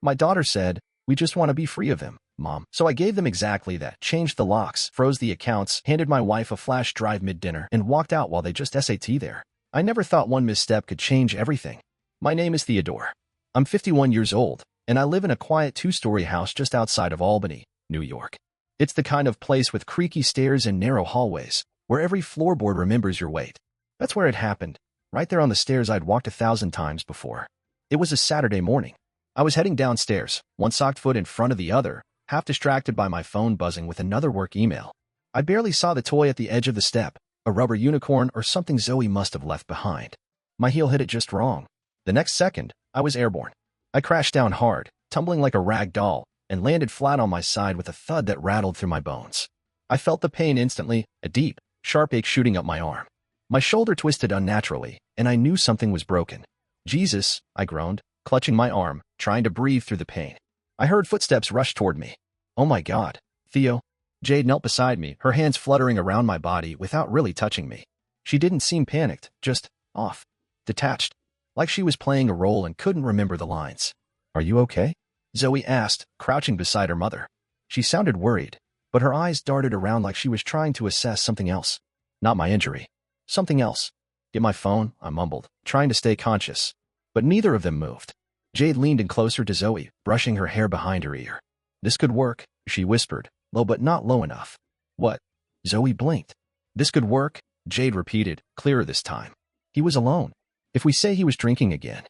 My daughter said, "We just want to be free of him, Mom." So I gave them exactly that, changed the locks, froze the accounts, handed my wife a flash drive mid-dinner, and walked out while they just SAT there. I never thought one misstep could change everything. My name is Theodore. I'm 51 years old, and I live in a quiet 2-story house just outside of Albany, New York. It's the kind of place with creaky stairs and narrow hallways, where every floorboard remembers your weight. That's where it happened, right there on the stairs I'd walked 1,000 times before. It was a Saturday morning. I was heading downstairs, one socked foot in front of the other, half distracted by my phone buzzing with another work email. I barely saw the toy at the edge of the step, a rubber unicorn or something Zoe must have left behind. My heel hit it just wrong. The next second, I was airborne. I crashed down hard, tumbling like a rag doll, and landed flat on my side with a thud that rattled through my bones. I felt the pain instantly, a deep, sharp ache shooting up my arm. My shoulder twisted unnaturally, and I knew something was broken. "Jesus," I groaned, clutching my arm, trying to breathe through the pain. I heard footsteps rush toward me. "Oh my God, Theo." Jade knelt beside me, her hands fluttering around my body without really touching me. She didn't seem panicked, just off, detached, like she was playing a role and couldn't remember the lines. "Are you okay?" Zoe asked, crouching beside her mother. She sounded worried, but her eyes darted around like she was trying to assess something else. Not my injury. Something else. "Get my phone," I mumbled, trying to stay conscious. But neither of them moved. Jade leaned in closer to Zoe, brushing her hair behind her ear. "This could work," she whispered, low but not low enough. "What?" Zoe blinked. "This could work," Jade repeated, clearer this time. "He was alone. If we say he was drinking again."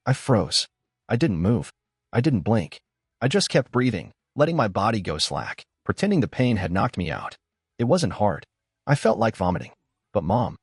I froze. I didn't move. I didn't blink. I just kept breathing, letting my body go slack, pretending the pain had knocked me out. It wasn't hard. I felt like vomiting. But Mom.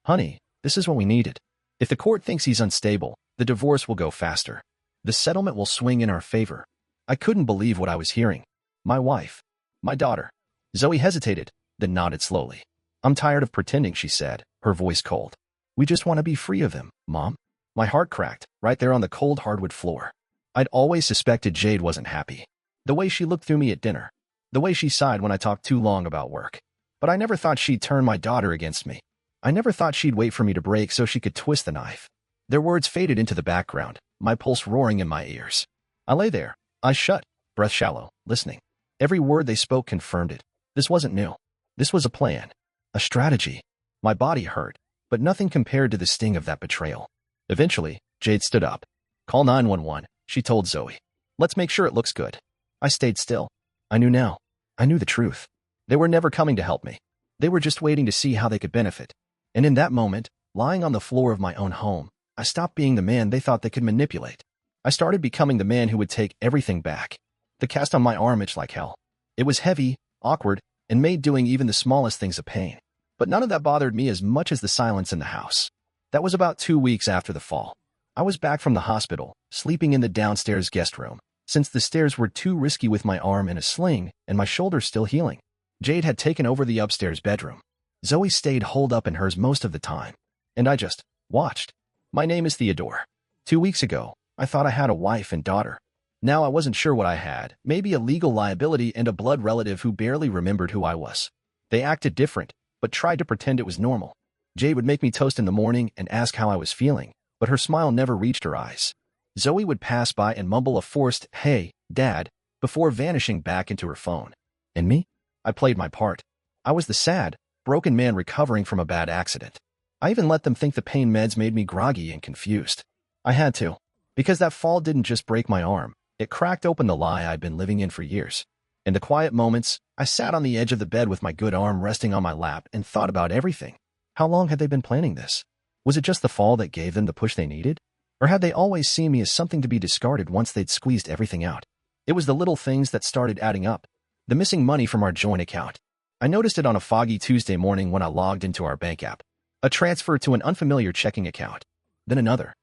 "Honey, this is what we needed. If the court thinks he's unstable, the divorce will go faster. The settlement will swing in our favor." I couldn't believe what I was hearing. My wife. My daughter. Zoe hesitated, then nodded slowly. "I'm tired of pretending," she said, her voice cold. "We just want to be free of him, Mom." My heart cracked, right there on the cold hardwood floor. I'd always suspected Jade wasn't happy. The way she looked through me at dinner. The way she sighed when I talked too long about work. But I never thought she'd turn my daughter against me. I never thought she'd wait for me to break so she could twist the knife. Their words faded into the background, my pulse roaring in my ears. I lay there, eyes shut, breath shallow, listening. Every word they spoke confirmed it. This wasn't new. This was a plan. A strategy. My body hurt, but nothing compared to the sting of that betrayal. Eventually, Jade stood up. "Call 911, she told Zoe. "Let's make sure it looks good." I stayed still. I knew now. I knew the truth. They were never coming to help me. They were just waiting to see how they could benefit. And in that moment, lying on the floor of my own home, I stopped being the man they thought they could manipulate. I started becoming the man who would take everything back. The cast on my arm itched like hell. It was heavy, awkward, and made doing even the smallest things a pain. But none of that bothered me as much as the silence in the house. That was about 2 weeks after the fall. I was back from the hospital, sleeping in the downstairs guest room, since the stairs were too risky with my arm in a sling and my shoulder still healing. Jade had taken over the upstairs bedroom. Zoe stayed holed up in hers most of the time, and I just watched. My name is Theodore. 2 weeks ago, I thought I had a wife and daughter. Now I wasn't sure what I had, maybe a legal liability and a blood relative who barely remembered who I was. They acted different, but tried to pretend it was normal. Jade would make me toast in the morning and ask how I was feeling, but her smile never reached her eyes. Zoe would pass by and mumble a forced, "Hey, Dad," before vanishing back into her phone. And me? I played my part. I was the sad, broken man recovering from a bad accident. I even let them think the pain meds made me groggy and confused. I had to, because that fall didn't just break my arm, it cracked open the lie I'd been living in for years. In the quiet moments, I sat on the edge of the bed with my good arm resting on my lap and thought about everything. How long had they been planning this? Was it just the fall that gave them the push they needed? Or had they always seen me as something to be discarded once they'd squeezed everything out? It was the little things that started adding up. The missing money from our joint account. I noticed it on a foggy Tuesday morning when I logged into our bank app. A transfer to an unfamiliar checking account. Then another.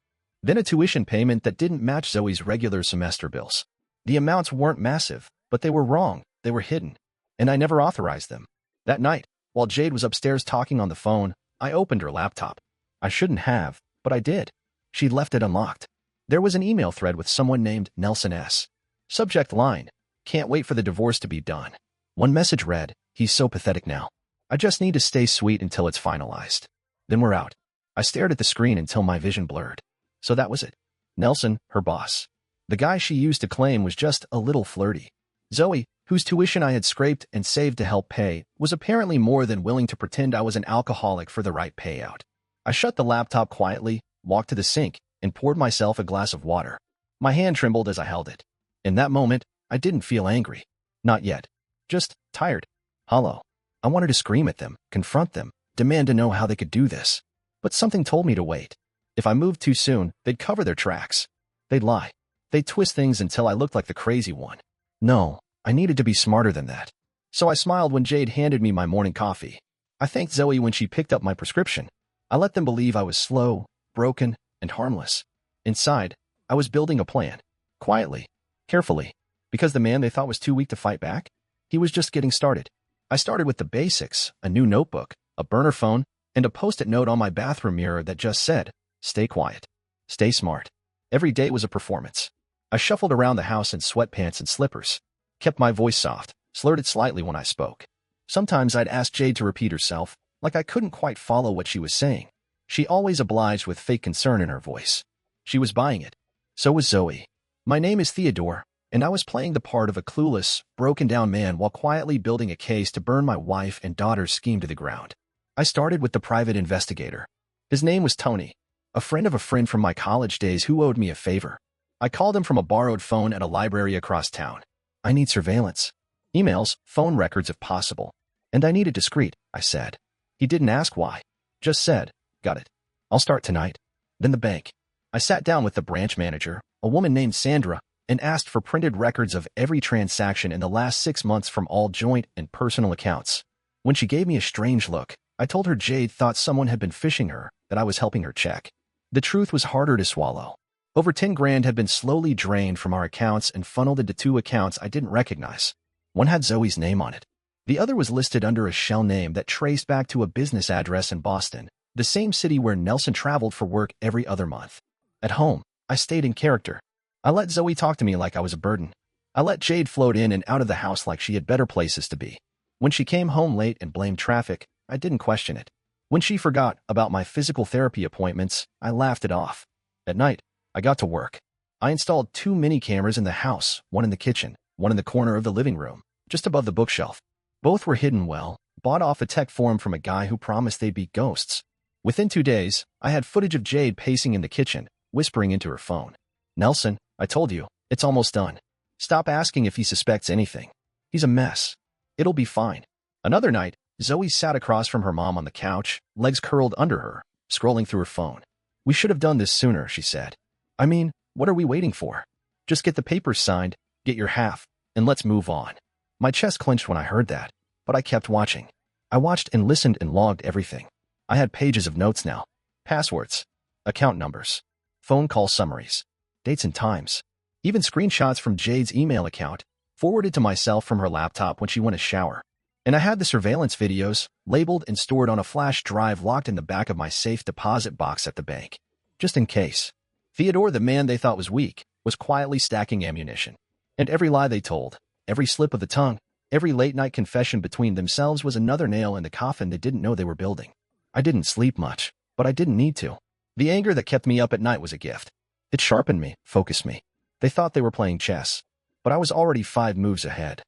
Then a tuition payment that didn't match Zoe's regular semester bills. The amounts weren't massive, but they were wrong, they were hidden. And I never authorized them. That night, while Jade was upstairs talking on the phone, I opened her laptop. I shouldn't have, but I did. She'd left it unlocked. There was an email thread with someone named Nelson S. Subject line: "Can't wait for the divorce to be done." One message read, "He's so pathetic now. I just need to stay sweet until it's finalized. Then we're out." I stared at the screen until my vision blurred. So that was it. Nelson, her boss. The guy she used to claim was just a little flirty. Zoe, whose tuition I had scraped and saved to help pay, was apparently more than willing to pretend I was an alcoholic for the right payout. I shut the laptop quietly, walked to the sink, and poured myself a glass of water. My hand trembled as I held it. In that moment, I didn't feel angry. Not yet. Just tired. Hollow. I wanted to scream at them, confront them, demand to know how they could do this. But something told me to wait. If I moved too soon, they'd cover their tracks. They'd lie. They'd twist things until I looked like the crazy one. No, I needed to be smarter than that. So I smiled when Jade handed me my morning coffee. I thanked Zoe when she picked up my prescription. I let them believe I was slow, broken, and harmless. Inside, I was building a plan. Quietly. Carefully. Because the man they thought was too weak to fight back? He was just getting started. I started with the basics, a new notebook, a burner phone, and a post-it note on my bathroom mirror that just said, "Stay quiet. Stay smart." Every day was a performance. I shuffled around the house in sweatpants and slippers, kept my voice soft, slurred it slightly when I spoke. Sometimes I'd ask Jade to repeat herself, like I couldn't quite follow what she was saying. She always obliged with fake concern in her voice. She was buying it. So was Zoe. My name is Theodore, and I was playing the part of a clueless, broken-down man while quietly building a case to burn my wife and daughter's scheme to the ground. I started with the private investigator. His name was Tony, a friend of a friend from my college days who owed me a favor. I called him from a borrowed phone at a library across town. I need surveillance. Emails, phone records if possible. And I need it discreet, I said. He didn't ask why. Just said, got it. I'll start tonight. Then the bank. I sat down with the branch manager, a woman named Sandra, and asked for printed records of every transaction in the last 6 months from all joint and personal accounts. When she gave me a strange look, I told her Jade thought someone had been phishing her, that I was helping her check. The truth was harder to swallow. Over 10 grand had been slowly drained from our accounts and funneled into 2 accounts I didn't recognize. One had Zoe's name on it. The other was listed under a shell name that traced back to a business address in Boston, the same city where Nelson traveled for work every other month. At home, I stayed in character. I let Zoe talk to me like I was a burden. I let Jade float in and out of the house like she had better places to be. When she came home late and blamed traffic, I didn't question it. When she forgot about my physical therapy appointments, I laughed it off. At night, I got to work. I installed 2 mini cameras in the house, one in the kitchen, one in the corner of the living room, just above the bookshelf. Both were hidden well, bought off a tech forum from a guy who promised they'd be ghosts. Within 2 days, I had footage of Jade pacing in the kitchen, whispering into her phone. "Nelson, I told you, it's almost done. Stop asking if he suspects anything. He's a mess. It'll be fine." Another night, Zoe sat across from her mom on the couch, legs curled under her, scrolling through her phone. "We should have done this sooner," she said. "I mean, what are we waiting for? Just get the papers signed, get your half, and let's move on." My chest clenched when I heard that, but I kept watching. I watched and listened and logged everything. I had pages of notes now. Passwords, account numbers, phone call summaries, dates and times, even screenshots from Jade's email account, forwarded to myself from her laptop when she went to shower. And I had the surveillance videos, labeled and stored on a flash drive locked in the back of my safe deposit box at the bank. Just in case. Theodore, the man they thought was weak, was quietly stacking ammunition. And every lie they told, every slip of the tongue, every late-night confession between themselves was another nail in the coffin they didn't know they were building. I didn't sleep much, but I didn't need to. The anger that kept me up at night was a gift. It sharpened me, focused me. They thought they were playing chess, but I was already 5 moves ahead.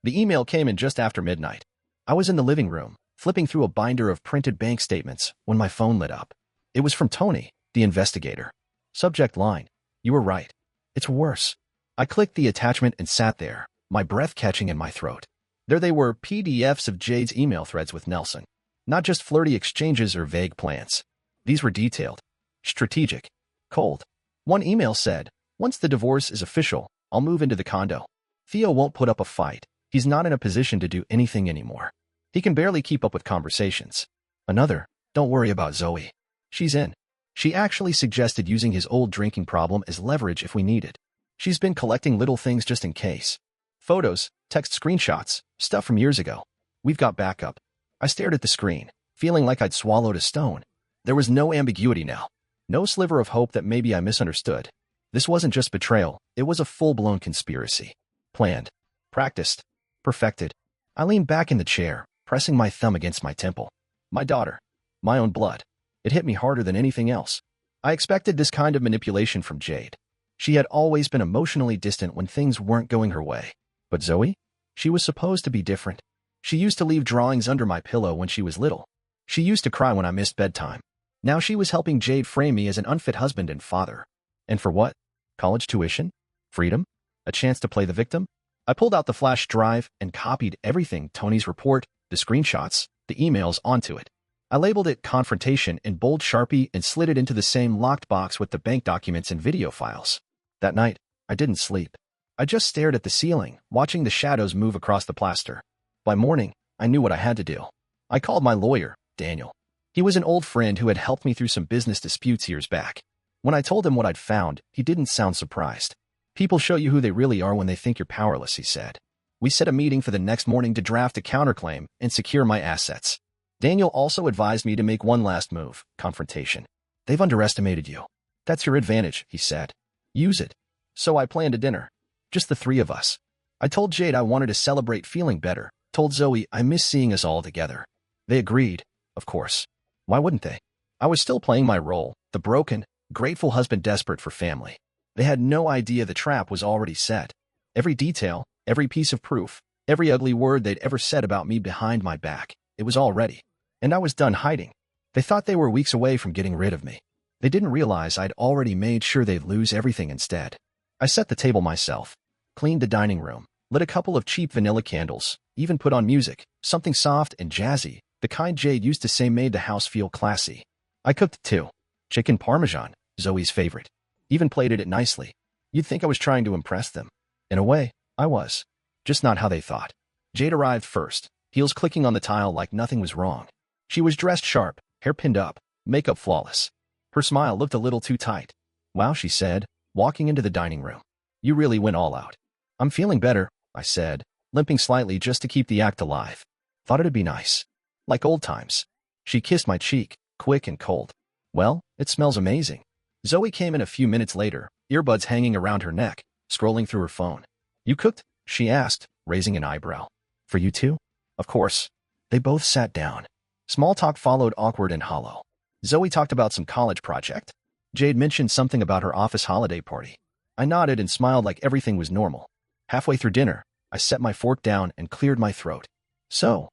The email came in just after midnight. I was in the living room, flipping through a binder of printed bank statements, when my phone lit up. It was from Tony, the investigator. Subject line: "You were right. It's worse." I clicked the attachment and sat there, my breath catching in my throat. There they were, PDFs of Jade's email threads with Nelson. Not just flirty exchanges or vague plans. These were detailed, strategic, cold. One email said, "Once the divorce is official, I'll move into the condo. Theo won't put up a fight. He's not in a position to do anything anymore. He can barely keep up with conversations." Another, "Don't worry about Zoe. She's in. She actually suggested using his old drinking problem as leverage if we need it. She's been collecting little things just in case. Photos, text screenshots, stuff from years ago. We've got backup." I stared at the screen, feeling like I'd swallowed a stone. There was no ambiguity now. No sliver of hope that maybe I misunderstood. This wasn't just betrayal, it was a full-blown conspiracy. Planned. Practiced. Perfected. I leaned back in the chair, pressing my thumb against my temple. My daughter. My own blood. It hit me harder than anything else. I expected this kind of manipulation from Jade. She had always been emotionally distant when things weren't going her way. But Zoe? She was supposed to be different. She used to leave drawings under my pillow when she was little. She used to cry when I missed bedtime. Now she was helping Jade frame me as an unfit husband and father. And for what? College tuition? Freedom? A chance to play the victim? I pulled out the flash drive and copied everything: Tony's report, the screenshots, the emails onto it. I labeled it Confrontation in bold Sharpie and slid it into the same locked box with the bank documents and video files. That night, I didn't sleep. I just stared at the ceiling, watching the shadows move across the plaster. By morning, I knew what I had to do. I called my lawyer, Daniel. He was an old friend who had helped me through some business disputes years back. When I told him what I'd found, he didn't sound surprised. People show you who they really are when they think you're powerless, he said. We set a meeting for the next morning to draft a counterclaim and secure my assets. Daniel also advised me to make one last move: confrontation. They've underestimated you. That's your advantage, he said. Use it. So I planned a dinner. Just the three of us. I told Jade I wanted to celebrate feeling better, told Zoe I miss seeing us all together. They agreed, of course. Why wouldn't they? I was still playing my role, the broken, grateful husband desperate for family. They had no idea the trap was already set. Every detail, every piece of proof, every ugly word they'd ever said about me behind my back, it was all ready. And I was done hiding. They thought they were weeks away from getting rid of me. They didn't realize I'd already made sure they'd lose everything instead. I set the table myself, cleaned the dining room, lit a couple of cheap vanilla candles, even put on music, something soft and jazzy, the kind Jade used to say made the house feel classy. I cooked too. Chicken parmesan, Zoe's favorite. Even plated it nicely. You'd think I was trying to impress them. In a way, I was. Just not how they thought. Jade arrived first, heels clicking on the tile like nothing was wrong. She was dressed sharp, hair pinned up, makeup flawless. Her smile looked a little too tight. Wow, she said, walking into the dining room. You really went all out. I'm feeling better, I said, limping slightly just to keep the act alive. Thought it'd be nice. Like old times. She kissed my cheek, quick and cold. Well, it smells amazing. Zoe came in a few minutes later, earbuds hanging around her neck, scrolling through her phone. You cooked? She asked, raising an eyebrow. For you too? Of course. They both sat down. Small talk followed, awkward and hollow. Zoe talked about some college project. Jade mentioned something about her office holiday party. I nodded and smiled like everything was normal. Halfway through dinner, I set my fork down and cleared my throat. So,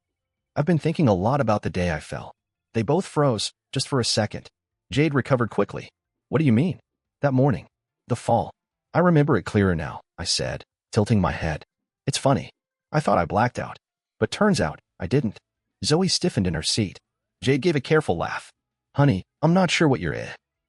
I've been thinking a lot about the day I fell. They both froze, just for a second. Jade recovered quickly. What do you mean? That morning. The fall. I remember it clearer now, I said, tilting my head. It's funny. I thought I blacked out. But turns out, I didn't. Zoe stiffened in her seat. Jade gave a careful laugh. Honey, I'm not sure what you're.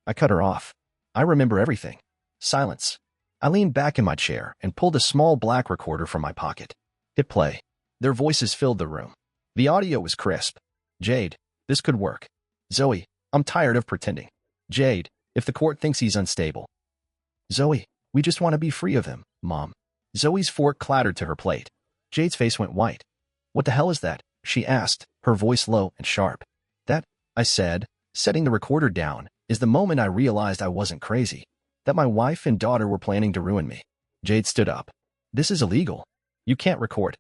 I cut her off. I remember everything. Silence. I leaned back in my chair and pulled a small black recorder from my pocket. Hit play. Their voices filled the room. The audio was crisp. Jade, this could work. Zoe, I'm tired of pretending. Jade, if the court thinks he's unstable. Zoe, we just want to be free of him, Mom. Zoe's fork clattered to her plate. Jade's face went white. What the hell is that? She asked, her voice low and sharp. That, I said, setting the recorder down, is the moment I realized I wasn't crazy. That my wife and daughter were planning to ruin me. Jade stood up. This is illegal. You can't record.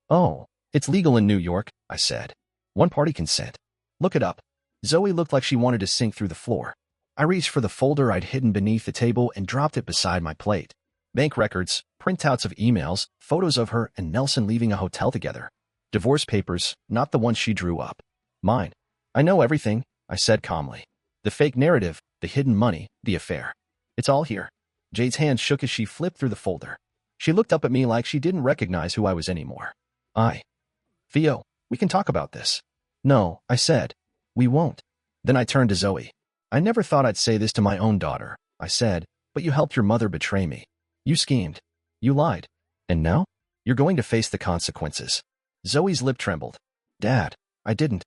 Oh, it's legal in New York, I said. One-party consent. Look it up. Zoe looked like she wanted to sink through the floor. I reached for the folder I'd hidden beneath the table and dropped it beside my plate. Bank records, printouts of emails, photos of her and Nelson leaving a hotel together. Divorce papers, not the ones she drew up. Mine. I know everything, I said calmly. The fake narrative, the hidden money, the affair. It's all here. Jade's hand shook as she flipped through the folder. She looked up at me like she didn't recognize who I was anymore. Theo, we can talk about this. No, I said. We won't. Then I turned to Zoe. I never thought I'd say this to my own daughter, I said, but you helped your mother betray me. You schemed. You lied. And now? You're going to face the consequences. Zoe's lip trembled. Dad, I didn't.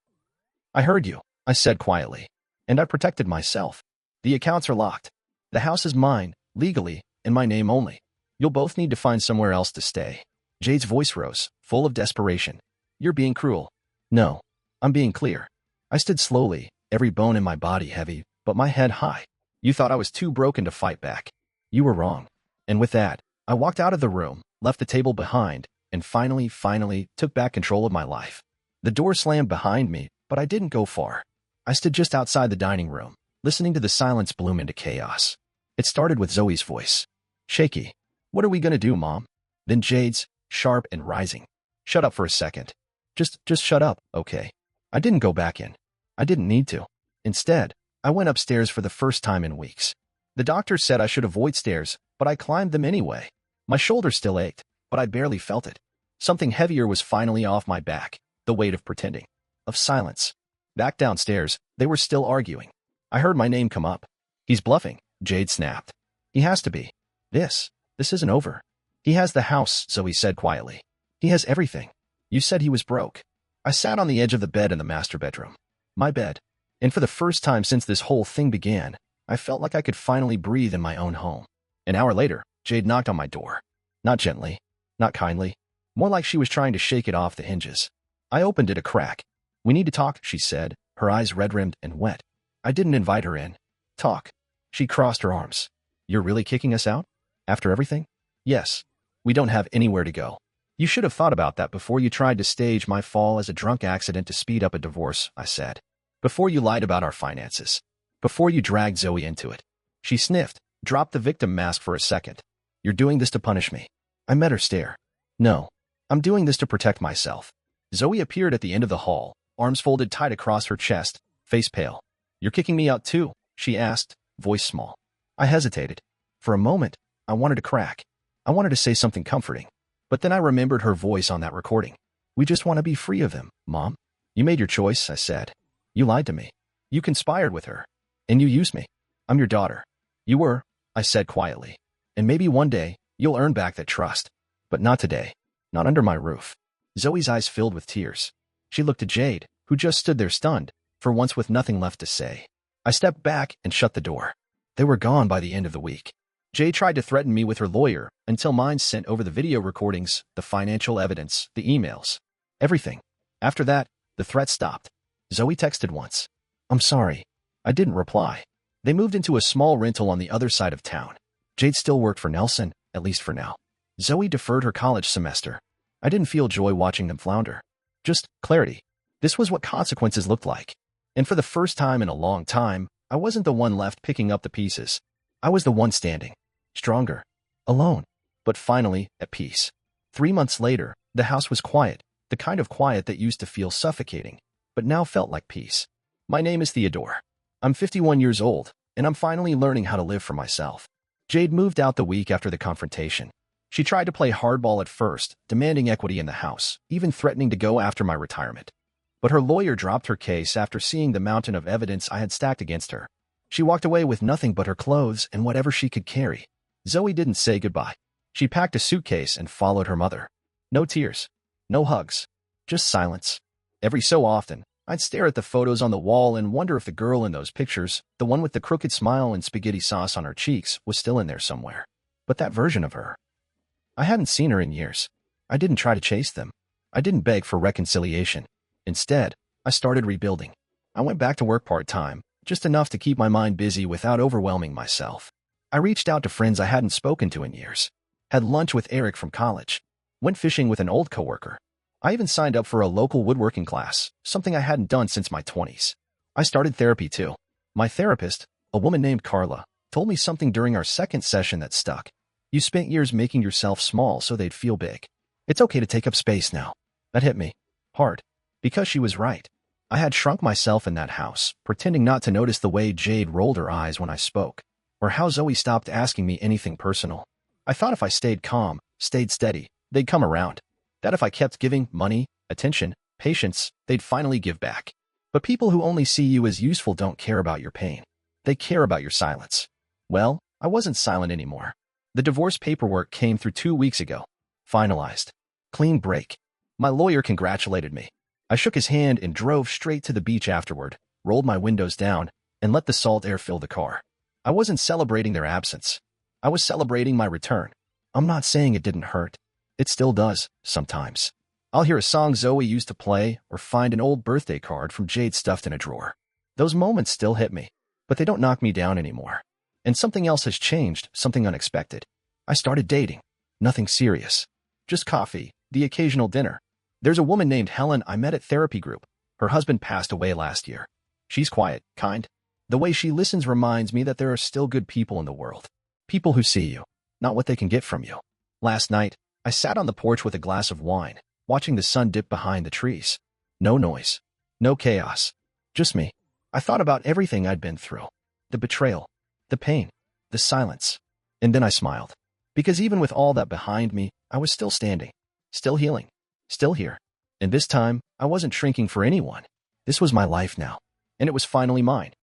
I heard you, I said quietly. And I protected myself. The accounts are locked. The house is mine, legally, in my name only. You'll both need to find somewhere else to stay. Jade's voice rose, full of desperation. You're being cruel. No, I'm being clear. I stood slowly, every bone in my body heavy, but my head high. You thought I was too broken to fight back. You were wrong. And with that, I walked out of the room, left the table behind, and finally took back control of my life. The door slammed behind me, but I didn't go far. I stood just outside the dining room, listening to the silence bloom into chaos. It started with Zoe's voice. Shaky. What are we gonna do, Mom? Then Jade's, sharp and rising. Shut up for a second. Just shut up, okay? I didn't go back in. I didn't need to. Instead, I went upstairs for the first time in weeks. The doctor said I should avoid stairs, but I climbed them anyway. My shoulder still ached, but I barely felt it. Something heavier was finally off my back, the weight of pretending, of silence. Back downstairs, they were still arguing. I heard my name come up. He's bluffing, Jade snapped. He has to be. This isn't over. He has the house, Zoe said quietly. He has everything. You said he was broke. I sat on the edge of the bed in the master bedroom. My bed. And for the first time since this whole thing began, I felt like I could finally breathe in my own home. An hour later, Jade knocked on my door. Not gently, not kindly, more like she was trying to shake it off the hinges. I opened it a crack. We need to talk, she said, her eyes red-rimmed and wet. I didn't invite her in. Talk. She crossed her arms. You're really kicking us out? After everything? Yes. We don't have anywhere to go. You should have thought about that before you tried to stage my fall as a drunk accident to speed up a divorce, I said. Before you lied about our finances. Before you dragged Zoe into it. She sniffed, dropped the victim mask for a second. You're doing this to punish me. I met her stare. No. I'm doing this to protect myself. Zoe appeared at the end of the hall, arms folded tight across her chest, face pale. You're kicking me out too? She asked, voice small. I hesitated. For a moment, I wanted to crack. I wanted to say something comforting. But then I remembered her voice on that recording. We just want to be free of him, Mom. You made your choice, I said. You lied to me. You conspired with her. And you used me. I'm your daughter. You were, I said quietly. And maybe one day, you'll earn back that trust. But not today. Not under my roof. Zoe's eyes filled with tears. She looked at Jade, who just stood there stunned, for once with nothing left to say. I stepped back and shut the door. They were gone by the end of the week. Jade tried to threaten me with her lawyer until mine sent over the video recordings, the financial evidence, the emails. Everything. After that, the threat stopped. Zoe texted once. I'm sorry. I didn't reply. They moved into a small rental on the other side of town. Jade still worked for Nelson, at least for now. Zoe deferred her college semester. I didn't feel joy watching them flounder. Just clarity. This was what consequences looked like. And for the first time in a long time, I wasn't the one left picking up the pieces. I was the one standing. Stronger. Alone. But finally, at peace. 3 months later, the house was quiet, the kind of quiet that used to feel suffocating, but now felt like peace. My name is Theodore. I'm 51 years old, and I'm finally learning how to live for myself. Jade moved out the week after the confrontation. She tried to play hardball at first, demanding equity in the house, even threatening to go after my retirement. But her lawyer dropped her case after seeing the mountain of evidence I had stacked against her. She walked away with nothing but her clothes and whatever she could carry. Zoe didn't say goodbye. She packed a suitcase and followed her mother. No tears. No hugs. Just silence. Every so often, I'd stare at the photos on the wall and wonder if the girl in those pictures, the one with the crooked smile and spaghetti sauce on her cheeks, was still in there somewhere. But that version of her. I hadn't seen her in years. I didn't try to chase them. I didn't beg for reconciliation. Instead, I started rebuilding. I went back to work part-time, just enough to keep my mind busy without overwhelming myself. I reached out to friends I hadn't spoken to in years. Had lunch with Eric from college. Went fishing with an old coworker. I even signed up for a local woodworking class, something I hadn't done since my 20s. I started therapy too. My therapist, a woman named Carla, told me something during our second session that stuck. You spent years making yourself small so they'd feel big. It's okay to take up space now. That hit me. Hard. Because she was right. I had shrunk myself in that house, pretending not to notice the way Jade rolled her eyes when I spoke, or how Zoe stopped asking me anything personal. I thought if I stayed calm, stayed steady, they'd come around. That if I kept giving money, attention, patience, they'd finally give back. But people who only see you as useful don't care about your pain. They care about your silence. Well, I wasn't silent anymore. The divorce paperwork came through 2 weeks ago. Finalized. Clean break. My lawyer congratulated me. I shook his hand and drove straight to the beach afterward, rolled my windows down, and let the salt air fill the car. I wasn't celebrating their absence. I was celebrating my return. I'm not saying it didn't hurt. It still does, sometimes. I'll hear a song Zoe used to play or find an old birthday card from Jade stuffed in a drawer. Those moments still hit me, but they don't knock me down anymore. And something else has changed, something unexpected. I started dating. Nothing serious. Just coffee, the occasional dinner. There's a woman named Helen I met at therapy group. Her husband passed away last year. She's quiet, kind, The way she listens reminds me that there are still good people in the world. People who see you, not what they can get from you. Last night, I sat on the porch with a glass of wine, watching the sun dip behind the trees. No noise. No chaos. Just me. I thought about everything I'd been through. The betrayal. The pain. The silence. And then I smiled. Because even with all that behind me, I was still standing. Still healing. Still here. And this time, I wasn't shrinking for anyone. This was my life now. And it was finally mine.